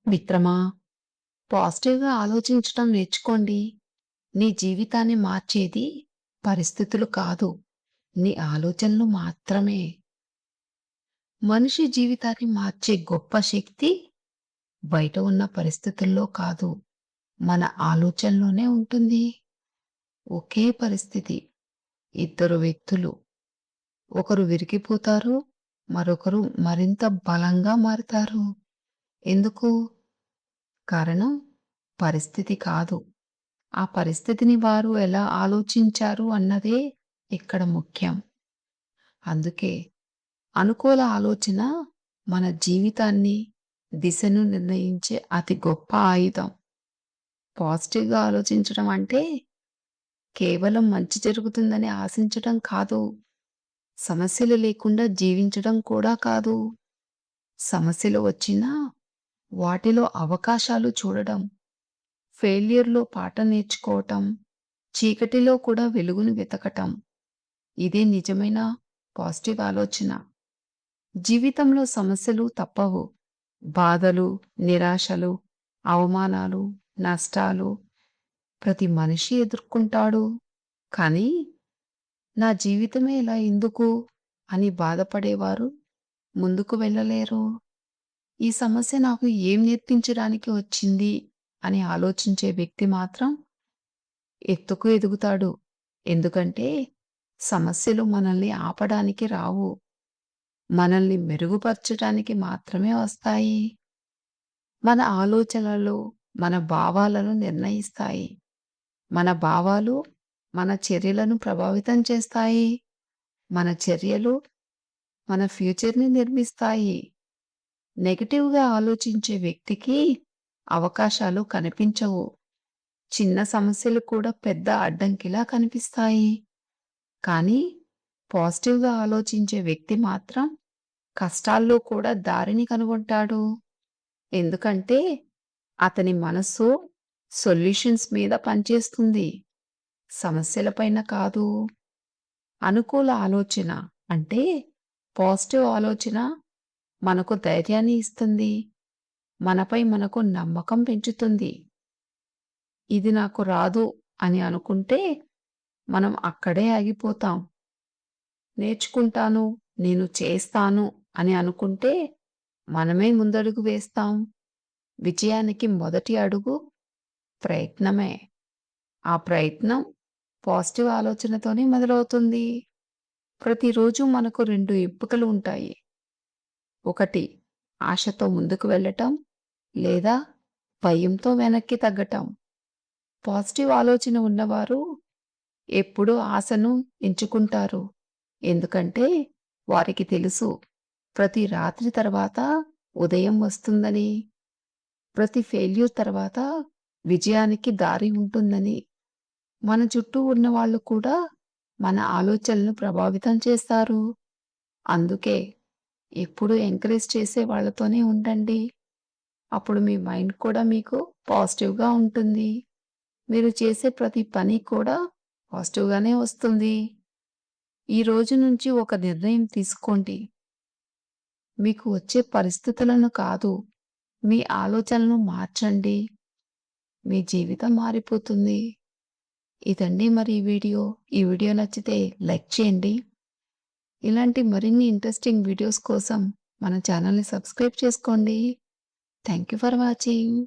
మిత్రమా, పాజిటివ్‌గా ఆలోచించటం నేర్చుకోండి. నీ జీవితాన్ని మార్చేది పరిస్థితులు కాదు, నీ ఆలోచనలు మాత్రమే. మనిషి జీవితాన్ని మార్చే గొప్ప శక్తి బయట ఉన్న పరిస్థితుల్లో కాదు, మన ఆలోచనలోనే ఉంటుంది. ఒకే పరిస్థితి, ఇద్దరు వ్యక్తులు. ఒకరు విరిగిపోతారు, మరొకరు మరింత బలంగా మారతారు. ఎందుకు? కారణం పరిస్థితి కాదు. ఆ పరిస్థితిని వారు ఎలా ఆలోచించారు అన్నదే ఇక్కడ ముఖ్యం. అందుకే అనుకూల ఆలోచన మన జీవితాన్ని, దిశను నిర్ణయించే అతి గొప్ప ఆయుధం. పాజిటివ్‌గా ఆలోచించడం అంటే కేవలం మంచి జరుగుతుందని ఆశించడం కాదు. సమస్యలు లేకుండా జీవించడం కూడా కాదు. సమస్యలు వచ్చినా వాటిలో అవకాశాలు చూడడం, ఫెయిల్యూర్‌లో పాఠం నేర్చుకోవటం, చీకటిలో కూడా వెలుగును వెతకటం. ఇదే నిజమైన పాజిటివ్ ఆలోచన. జీవితంలో సమస్యలు తప్పవు. బాధలు, నిరాశలు, అవమానాలు, నష్టాలు ప్రతి మనిషి ఎదుర్కొంటాడు. కానీ, నా జీవితమే ఇలా ఎందుకు అని బాధపడేవారు ముందుకు వెళ్ళలేరు. ఈ సమస్య నాకు ఏం నేర్పించడానికి వచ్చింది అని ఆలోచించే వ్యక్తి మాత్రం ఎత్తుకు ఎదుగుతాడు. ఎందుకంటే, సమస్యలు మనల్ని ఆపడానికి రావు. మనల్ని మెరుగుపరచటానికి మాత్రమే వస్తాయి. మన ఆలోచనలు, మన భావాలను నిర్ణయిస్తాయి. మన భావాలు మన చర్యలను ప్రభావితం చేస్తాయి. మన చర్యలు మన ఫ్యూచర్‌ని నిర్మిస్తాయి. నెగెటివ్‌గా ఆలోచించే వ్యక్తికి అవకాశాలు కనిపించవు. చిన్న సమస్యలు కూడా పెద్ద అడ్డంకిలా కనిపిస్తాయి. కానీ పాజిటివ్‌గా ఆలోచించే వ్యక్తి మాత్రం కష్టాల్లో కూడా దారిని కనుగొంటాడు. ఎందుకంటే అతని మనస్సు సొల్యూషన్స్ మీద పనిచేస్తుంది, సమస్యల పైన కాదు. అనుకూల ఆలోచన అంటే పాజిటివ్ ఆలోచన మనకు ధైర్యాన్ని ఇస్తుంది. మనపై మనకు నమ్మకం పెంచుతుంది. ఇది నాకు రాదు అని అనుకుంటే మనం అక్కడే ఆగిపోతాం. నేర్చుకుంటాను, నేను చేస్తాను అని అనుకుంటే మనమే ముందడుగు వేస్తాం. విజయానికి మొదటి అడుగు ప్రయత్నమే. ఆ ప్రయత్నం పాజిటివ్ ఆలోచనతోనే మొదలవుతుంది. ప్రతిరోజు మనకు 2 ఎంపికలు ఉంటాయి. ఒకటి ఆశతో ముందుకు వెళ్ళటం, లేదా భయంతో వెనక్కి తగ్గటం. పాజిటివ్ ఆలోచన ఉన్నవారు ఎప్పుడూ ఆశను ఎంచుకుంటారు. ఎందుకంటే వారికి తెలుసు, ప్రతి రాత్రి తర్వాత ఉదయం వస్తుందని, ప్రతి ఫెయిల్యూర్ తర్వాత విజయానికి దారి ఉంటుందని. మన చుట్టూ ఉన్నవాళ్ళు కూడా మన ఆలోచనలను ప్రభావితం చేస్తారు. అందుకే ఎప్పుడూ ఎంకరేజ్ చేసే వాళ్ళతోనే ఉండండి. అప్పుడు మీ మైండ్ కూడా మీకు పాజిటివ్‌గా ఉంటుంది. మీరు చేసే ప్రతి పని కూడా పాజిటివ్‌గానే వస్తుంది. ఈ రోజు నుంచి ఒక నిర్ణయం తీసుకోండి. మీకు వచ్చే పరిస్థితులను కాదు, మీ ఆలోచనలను మార్చండి. మీ జీవితం మారిపోతుంది. ఇదండి మరి ఈ వీడియో. ఈ వీడియో నచ్చితే లైక్ చేయండి. ఇలాంటి మరిన్ని ఇంట్రెస్టింగ్ వీడియోస్ కోసం మన ఛానల్‌ని సబ్స్క్రైబ్ చేసుకోండి. Thank you for watching.